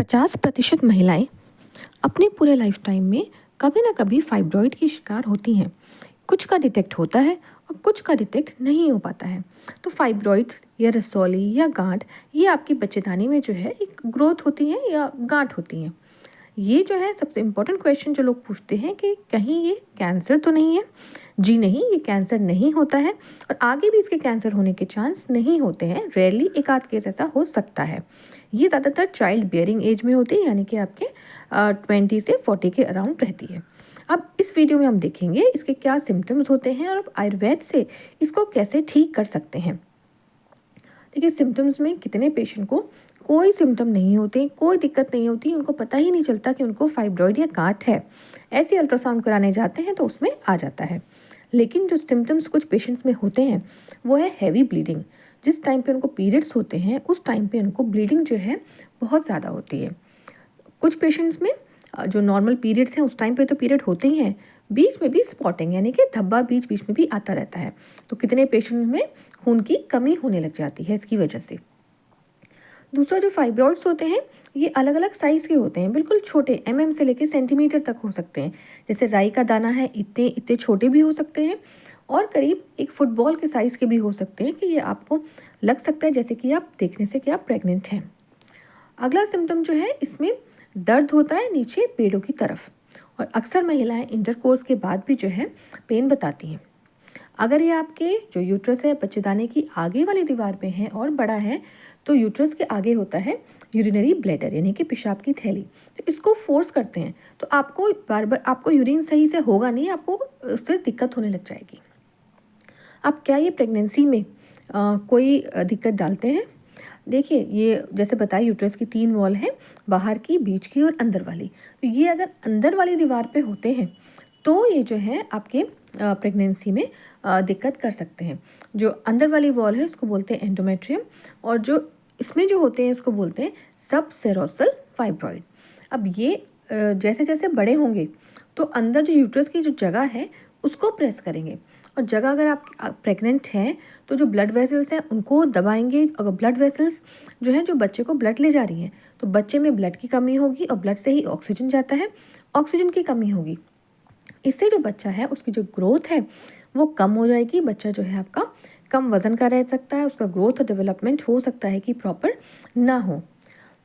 50% महिलाएं अपने पूरे लाइफ टाइम में कभी ना कभी फाइब्रॉइड की शिकार होती हैं। कुछ का डिटेक्ट होता है और कुछ का डिटेक्ट नहीं हो पाता है। तो फाइब्रॉइड्स या रसौली या गांठ ये आपकी बच्चेदानी में जो है एक ग्रोथ होती है या गांठ होती हैं। ये जो है सबसे इम्पोर्टेंट क्वेश्चन जो लोग पूछते हैं कि कहीं ये कैंसर तो नहीं है। जी नहीं, ये कैंसर नहीं होता है और आगे भी इसके कैंसर होने के चांस नहीं होते हैं। रेयरली एक आध केस ऐसा हो सकता है। ये ज़्यादातर चाइल्ड बियरिंग एज में होती है, यानी कि आपके 20 से 40 के अराउंड रहती है। अब इस वीडियो में हम देखेंगे इसके क्या सिम्टम्स होते हैं और आयुर्वेद से इसको कैसे ठीक कर सकते हैं। देखिए, सिम्टम्स में कितने पेशेंट को कोई सिम्टम नहीं होते, कोई दिक्कत नहीं होती, उनको पता ही नहीं चलता कि उनको फाइब्रॉइड या गांठ है। ऐसे अल्ट्रासाउंड कराने जाते हैं तो उसमें आ जाता है। लेकिन जो सिम्टम्स कुछ पेशेंट्स में होते हैं वो है हैवी ब्लीडिंग। जिस टाइम पे उनको पीरियड्स होते हैं उस टाइम पे उनको ब्लीडिंग जो है बहुत ज़्यादा होती है। कुछ पेशेंट्स में जो नॉर्मल पीरियड्स हैं उस टाइम पे तो पीरियड होते ही हैं, बीच में भी स्पॉटिंग यानी कि धब्बा बीच बीच में भी आता रहता है। तो कितने पेशेंट्स में खून की कमी होने लग जाती है इसकी वजह से। दूसरा, जो फाइब्रॉइड्स होते हैं ये अलग अलग साइज़ के होते हैं, बिल्कुल छोटे, से लेकर सेंटीमीटर तक हो सकते हैं। जैसे राई का दाना है, इतने इतने छोटे भी हो सकते हैं और करीब एक फुटबॉल के साइज़ के भी हो सकते हैं कि ये आपको लग सकता है जैसे कि आप देखने से कि आप प्रेग्नेंट हैं। अगला सिम्टम जो है, इसमें दर्द होता है नीचे पेड़ों की तरफ और अक्सर महिलाएं इंटरकोर्स के बाद भी जो है पेन बताती हैं। अगर ये आपके जो यूट्रस है बच्चेदानी की आगे वाली दीवार पे है और बड़ा है तो यूट्रस के आगे होता है यूरिनरी ब्लैडर यानी कि पेशाब की थैली। तो इसको फोर्स करते हैं तो आपको बार बार आपको यूरिन सही से होगा नहीं, आपको उससे दिक्कत होने लग जाएगी। अब क्या ये प्रेगनेंसी में कोई दिक्कत डालते हैं? देखिए, ये जैसे बताया यूट्रस की 3 वॉल है, बाहर की, बीच की और अंदर वाली। तो ये अगर अंदर वाली दीवार पे होते हैं तो ये जो है आपके प्रेगनेंसी में दिक्कत कर सकते हैं। जो अंदर वाली वॉल है इसको बोलते हैं एंडोमेट्रियम और जो इसमें जो होते हैं इसको बोलते हैं सबसेरोसल फाइब्रॉइड। अब ये जैसे जैसे बड़े होंगे तो अंदर जो यूट्रस की जो जगह है उसको प्रेस करेंगे और जगह अगर आप प्रेग्नेंट हैं तो जो ब्लड वेसल्स हैं उनको दबाएंगे। अगर ब्लड वेसल्स जो है जो बच्चे को ब्लड ले जा रही हैं तो बच्चे में ब्लड की कमी होगी और ब्लड से ही ऑक्सीजन जाता है, ऑक्सीजन की कमी होगी। इससे जो बच्चा है उसकी जो ग्रोथ है वो कम हो जाएगी। बच्चा जो है आपका कम वजन का रह सकता है, उसका ग्रोथ और डेवलपमेंट हो सकता है कि प्रॉपर ना हो।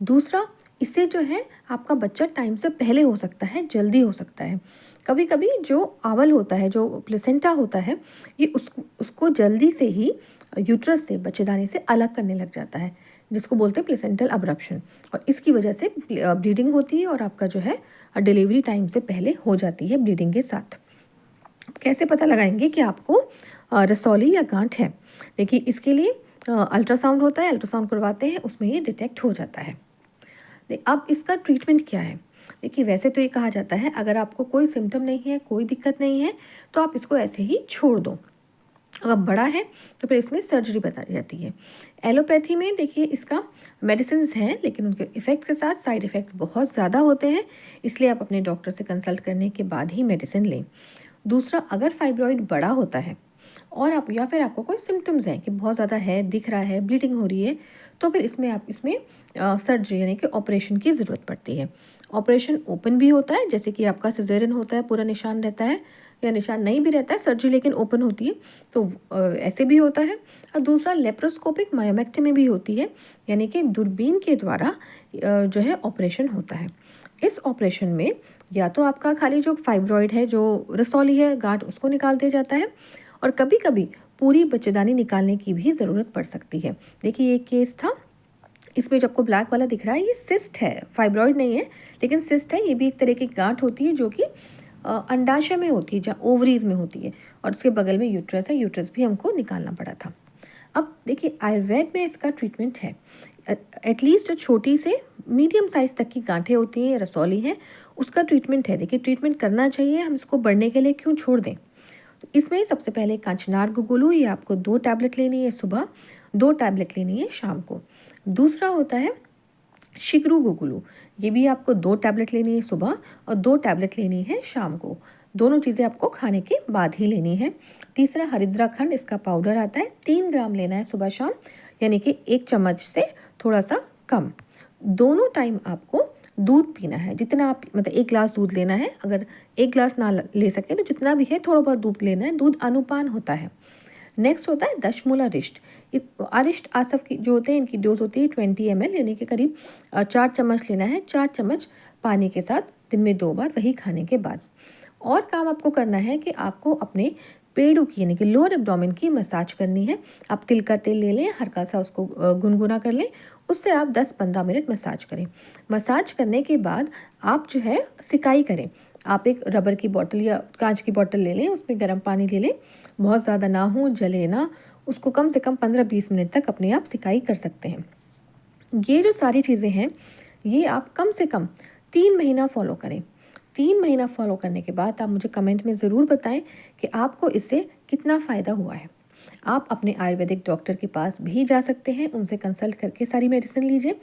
दूसरा, इससे जो है आपका बच्चा टाइम से पहले हो सकता है, जल्दी हो सकता है। कभी कभी जो आंवल होता है, जो प्लेसेंटा होता है, ये उसको जल्दी से ही यूट्रस से, बच्चेदानी से अलग करने लग जाता है, जिसको बोलते हैं प्लेसेंटल अब्रप्शन। और इसकी वजह से ब्लीडिंग होती है और आपका जो है डिलीवरी टाइम से पहले हो जाती है ब्लीडिंग के साथ। कैसे पता लगाएंगे कि आपको रसौली या गांठ है? देखिए, इसके लिए अल्ट्रासाउंड होता है, अल्ट्रासाउंड करवाते हैं, उसमें ये डिटेक्ट हो जाता है। अब इसका ट्रीटमेंट क्या है? देखिए, वैसे तो ये कहा जाता है अगर आपको कोई सिम्टम नहीं है, कोई दिक्कत नहीं है तो आप इसको ऐसे ही छोड़ दो। अगर बड़ा है तो फिर इसमें सर्जरी बताई जाती है। एलोपैथी में देखिए इसका मेडिसिन हैं लेकिन उनके इफ़ेक्ट के साथ साइड इफ़ेक्ट्स बहुत ज़्यादा होते हैं, इसलिए आप अपने डॉक्टर से कंसल्ट करने के बाद ही मेडिसिन लें। दूसरा, अगर फाइब्रॉइड बड़ा होता है और आप या फिर आपको कोई सिम्टम्स हैं कि बहुत ज़्यादा है, दिख रहा है, ब्लीडिंग हो रही है, तो फिर इसमें सर्जरी यानी कि ऑपरेशन की ज़रूरत पड़ती है। ऑपरेशन ओपन भी होता है, जैसे कि आपका सिजेरियन होता है, पूरा निशान रहता है, या निशान नहीं भी रहता है, सर्जरी लेकिन ओपन होती है, तो ऐसे भी होता है। और दूसरा, लेप्रोस्कोपिक मायोमेक्टमी भी होती है, यानी कि दूरबीन के द्वारा जो है ऑपरेशन होता है। इस ऑपरेशन में या तो आपका खाली जो फाइब्रॉइड है, जो रसौली है, गांठ, उसको निकाल दिया जाता है और कभी कभी पूरी बच्चेदानी निकालने की भी ज़रूरत पड़ सकती है। देखिए, एक केस था, इसमें जो आपको ब्लैक वाला दिख रहा है ये सिस्ट है, फाइब्रॉइड नहीं है लेकिन सिस्ट है। ये भी एक तरह की गांठ होती है जो कि अंडाशय में होती है, जहाँ ओवरीज में होती है, और उसके बगल में यूट्रस है, यूट्रस भी हमको निकालना पड़ा था। अब देखिए, आयुर्वेद में इसका ट्रीटमेंट है। एटलीस्ट जो छोटी से मीडियम साइज़ तक की गांठें होती हैं, रसौली हैं, उसका ट्रीटमेंट है। देखिए, ट्रीटमेंट करना चाहिए, हम इसको बढ़ने के लिए क्यों छोड़ दें। तो इसमें सबसे पहले कांचनार गुगुलू, ये आपको 2 टैबलेट लेनी है सुबह, 2 टैबलेट लेनी है शाम को। दूसरा होता है शिकरू गुगुलू, ये भी आपको 2 टैबलेट लेनी है सुबह और 2 टैबलेट लेनी है शाम को। दोनों चीज़ें आपको खाने के बाद ही लेनी है। तीसरा, हरिद्रा खंड, इसका पाउडर आता है, 3 ग्राम लेना है सुबह शाम, यानी कि 1 चम्मच से थोड़ा सा कम। दोनों टाइम आपको दूध पीना है, जितना आप मतलब 1 ग्लास दूध लेना है। अगर 1 ग्लास ना ले सकें तो जितना भी है थोड़ा बहुत दूध लेना है। दूध अनुपान होता है। नेक्स्ट होता है दशमूला अरिष्ट। अरिष्ट आसव की जो होते हैं, इनकी डोज होती है 20 ml, यानी कि करीब 4 चम्मच लेना है। 4 चम्मच पानी के साथ दिन में 2 बार, वही खाने के बाद। और काम आपको करना है कि आपको अपने पेड़ों की यानी कि लोअर एब्डोमेन की मसाज करनी है। आप तिल का तेल ले लें, हल्का सा उसको गुनगुना कर लें, उससे आप 10-15 मिनट मसाज करें। मसाज करने के बाद आप जो है सिकाई करें। आप एक रबर की बॉटल या कांच की बॉटल ले लें, उसमें गर्म पानी ले लें, बहुत ज़्यादा ना हो, जले ना, उसको कम से कम 15-20 मिनट तक अपने आप सिकाई कर सकते हैं। ये जो सारी चीज़ें हैं, ये आप कम से कम 3 महीना फॉलो करें। 3 महीना फॉलो करने के बाद आप मुझे कमेंट में ज़रूर बताएं कि आपको इससे कितना फ़ायदा हुआ है। आप अपने आयुर्वेदिक डॉक्टर के पास भी जा सकते हैं, उनसे कंसल्ट करके सारी मेडिसिन लीजिए,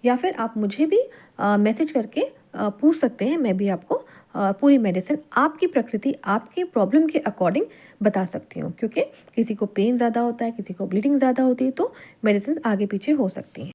या फिर आप मुझे भी मैसेज करके पूछ सकते हैं। मैं भी आपको पूरी मेडिसिन आपकी प्रकृति, आपके प्रॉब्लम के अकॉर्डिंग बता सकती हूँ, क्योंकि किसी को पेन ज़्यादा होता है, किसी को ब्लीडिंग ज़्यादा होती है, तो मेडिसिन आगे पीछे हो सकती हैं।